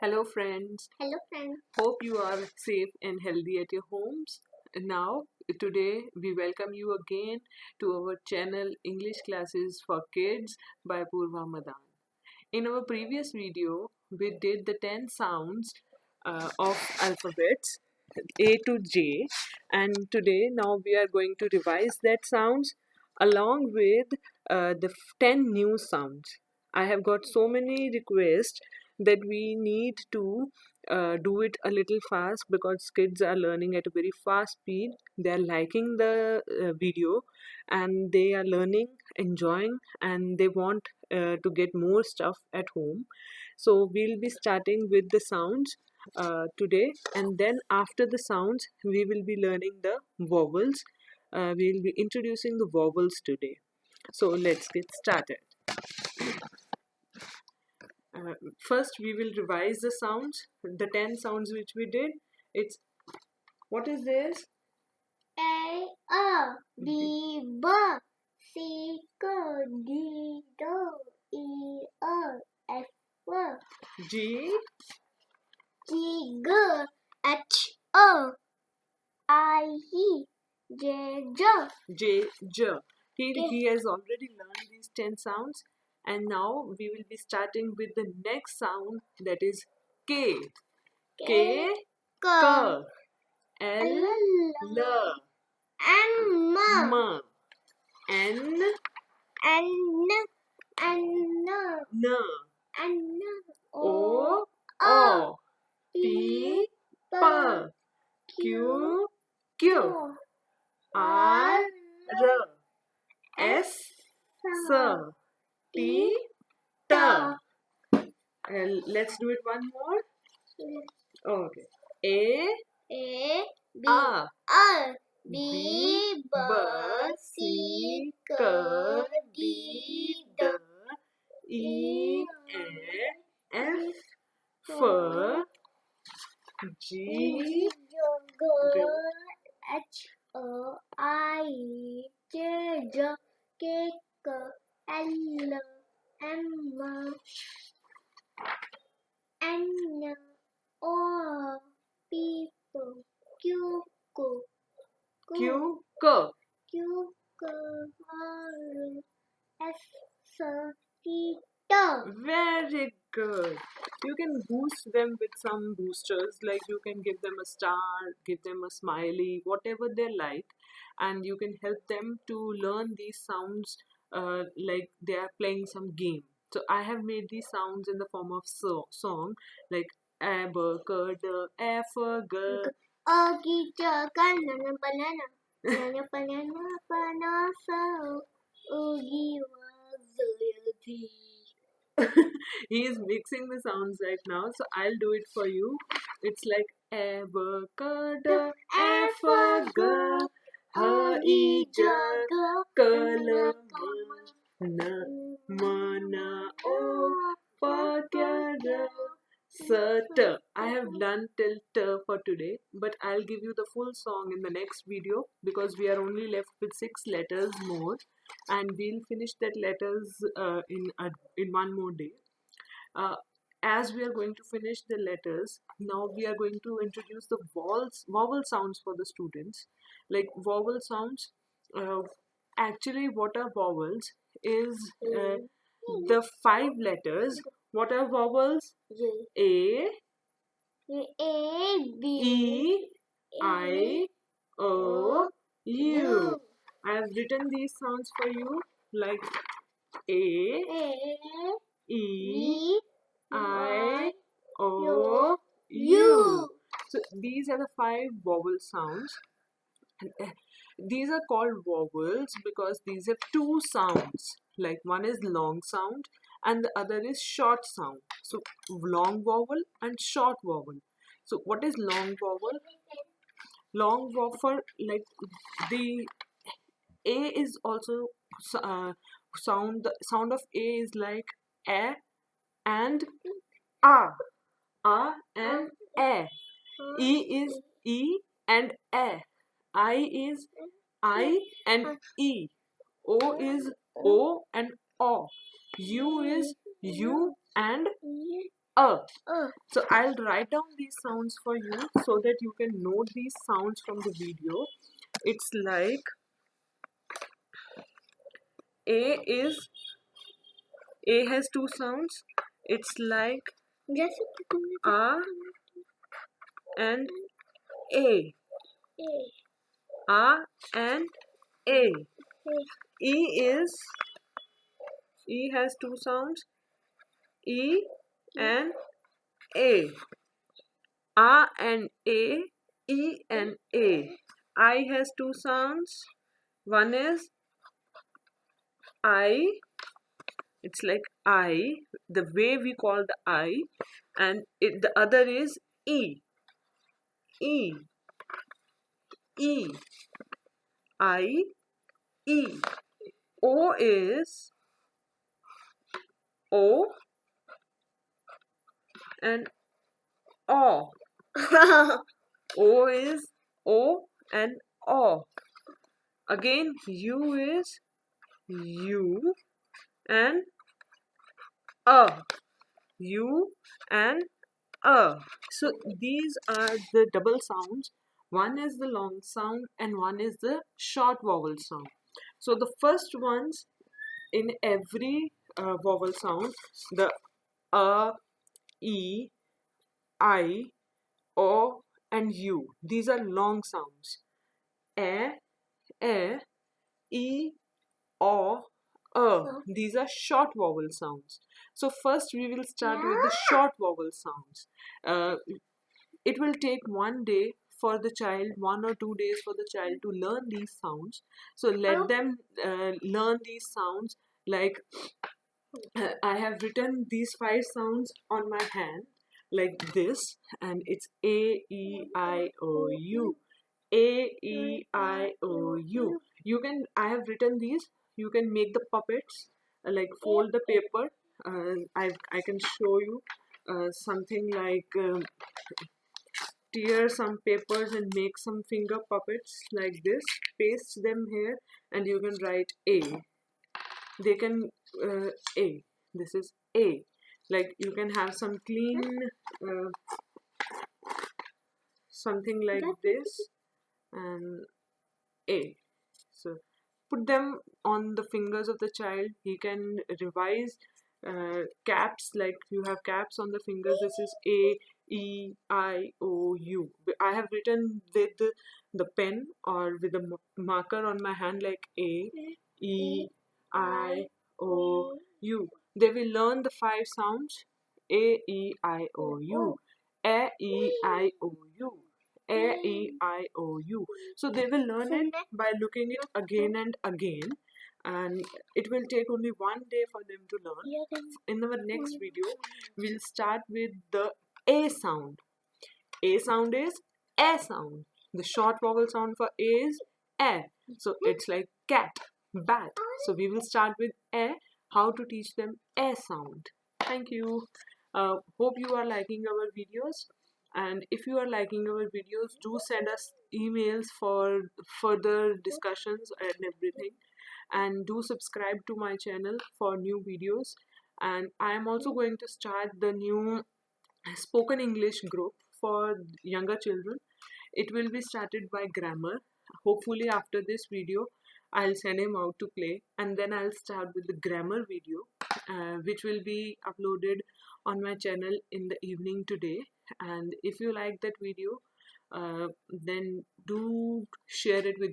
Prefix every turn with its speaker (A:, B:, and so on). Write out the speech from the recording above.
A: Hello, friends.
B: Hello, friends.
A: Hope you are safe and healthy at your homes. Now, today, we welcome you again to our channel English Classes for Kids by Purva Madan. In our previous video, we did the 10 sounds of alphabets A to J, and today, now we are going to revise that sounds along with the 10 new sounds. I have got so many requests that we need to do it a little fast because kids are learning at a very fast speed. They are liking the video and they are learning, enjoying, and they want to get more stuff at home. So we'll be starting with the sounds today, and then after the sounds, we will be learning the vowels. We'll be introducing the vowels today. So let's get started. First, we will revise the sounds, the 10 sounds which we did. It's what is this?
B: A, B, B, C, K, D, E, F,
A: G,
B: G, G, H, I, J,
A: J, J. He has already learned these 10 sounds, and now we will be starting with the next sound, that is K. K, K, L, L,
B: M,
A: M, N, N, O, O, P, P, Q, Q, R, R, S, S, T, T. And let's do it one more. Okay. A,
B: A, B,
A: A,
B: B, B, C, K, D,
A: E, F, F, G,
B: H, I, J, K, L, M, N, O, P, Q,
A: Q, K.
B: Q, R, S, T,
A: Very good. You can boost them with some boosters, like you can give them a star, give them a smiley, whatever they like, and you can help them to learn these sounds like they are playing some game. So I have made these sounds in the form of song, like abacada, afag.
B: Ogi, banana, banana, banana, so, Oogie was the
A: He is mixing the sounds right now, so I'll do it for you. It's like avocado, afaga, haija, kalama, na, mana, o, patyara, sata. I have done till t for today, but I'll give you the full song in the next video because we are only left with 6 letters more, and we'll finish that letters in one more day. Uh, as we are going to finish the letters, now we are going to introduce the vowel sounds for the students. Like vowel sounds, uh, actually, what are vowels is the 5 letters. What are vowels? A,
B: B,
A: E, I, O, U. I have written these sounds for you, like A, E, I, O, U. So these are the 5 vowel sounds. And, these are called vowels because these have 2 sounds. Like one is long sound and the other is short sound. So long vowel and short vowel. So what is long vowel? Long vowel for, like, the A is also sound. The sound of A is like A and A. A and A. E is E and A. I is I and E. O is O and O. U is U and So I'll write down these sounds for you so that you can note these sounds from the video. It's like A is A has two sounds. It's like A and A. A and A. E has two sounds. E and A. A and A. E and A. I has two sounds. One is I. It's like I, the way we call the I, and the other is E. E. E. I. E. O is O and O. O is O and O. Again, U is U and A. U and A. So these are the double sounds. One is the long sound and one is the short vowel sound. So the first ones in every vowel sound, the A, E, I, O and U. These are long sounds. E, E, O, These are short vowel sounds. So first we will start with the short vowel sounds. Uh, it will take 1 day for the child, 1 or 2 days for the child to learn these sounds. So let them learn these sounds. Like I have written these 5 sounds on my hand like this, and it's A, E, I, O, U. A, E, I, O, U. I have written these. You can make the puppets, like fold the paper. I can show you something like tear some papers and make some finger puppets like this. Paste them here, and you can write A. They can A. This is A. Like you can have some clean uh, something like this and A. So put them on the fingers of the child. He can revise caps, like you have caps on the fingers. This is A, E, I, O, U. I have written with the pen or with a marker on my hand like A, E, I, O, U. They will learn the 5 sounds: A, E, I, O, U. A, E, I, O, U. A, E, I, O, U. So they will learn it by looking it again and again, and it will take only 1 day for them to learn. In our next video, we'll start with the A sound. A sound is A sound. The short vowel sound for A is A. So it's like cat, bat. So we will start with A, how to teach them A sound. Thank you. Hope you are liking our videos. And if you are liking our videos, do send us emails for further discussions and everything. And do subscribe to my channel for new videos. And I am also going to start the new spoken English group for younger children. It will be started by grammar. Hopefully after this video I'll send him out to play, and then I'll start with the grammar video, which will be uploaded on my channel in the evening today. And if you like that video, then do share it with